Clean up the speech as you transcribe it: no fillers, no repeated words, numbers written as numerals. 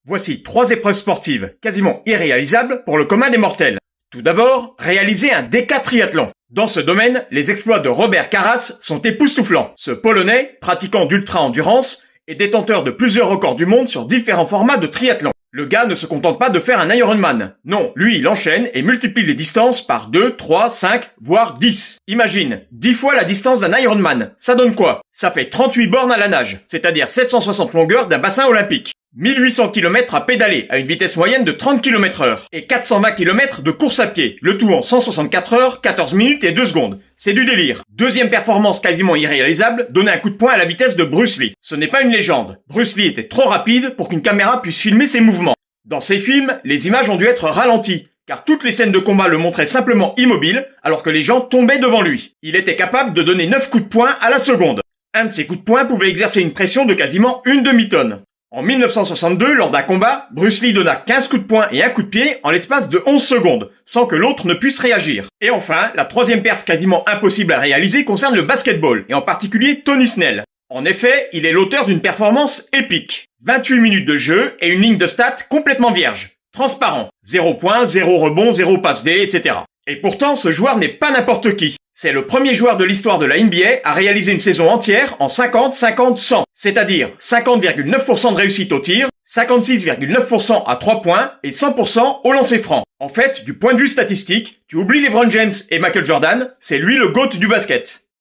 Voici 3 épreuves sportives quasiment irréalisables pour le commun des mortels. Tout d'abord, réaliser un décatriathlon. Dans ce domaine, les exploits de Robert Karas sont époustouflants. Ce Polonais, pratiquant d'ultra-endurance, est détenteur de plusieurs records du monde sur différents formats de triathlon. Le gars ne se contente pas de faire un Ironman. Non, lui il enchaîne et multiplie les distances par 2, 3, 5, voire 10. Imagine, 10 fois la distance d'un Ironman. Ça donne quoi? Ça fait 38 bornes à la nage, c'est-à-dire 760 longueurs d'un bassin olympique. 1800 km à pédaler à une vitesse moyenne de 30 km/h et 420 km de course à pied, le tout en 164 heures, 14 minutes et 2 secondes. C'est du délire. Deuxième performance quasiment irréalisable, donner un coup de poing à la vitesse de Bruce Lee. Ce n'est pas une légende. Bruce Lee était trop rapide pour qu'une caméra puisse filmer ses mouvements. Dans ces films, les images ont dû être ralenties, car toutes les scènes de combat le montraient simplement immobile, alors que les gens tombaient devant lui. Il était capable de donner 9 coups de poing à la seconde. Un de ces coups de poing pouvait exercer une pression de quasiment une demi-tonne. En 1962, lors d'un combat, Bruce Lee donna 15 coups de poing et un coup de pied en l'espace de 11 secondes, sans que l'autre ne puisse réagir. Et enfin, la troisième perf quasiment impossible à réaliser concerne le basketball, et en particulier Tony Snell. En effet, il est l'auteur d'une performance épique. 28 minutes de jeu et une ligne de stats complètement vierge. Transparent. 0 points, 0 rebond, 0 passe D, etc. Et pourtant, ce joueur n'est pas n'importe qui. C'est le premier joueur de l'histoire de la NBA à réaliser une saison entière en 50-50-100, c'est-à-dire 50,9% de réussite au tir, 56,9% à 3 points et 100% au lancer franc. En fait, du point de vue statistique, tu oublies LeBron James et Michael Jordan, c'est lui le GOAT du basket.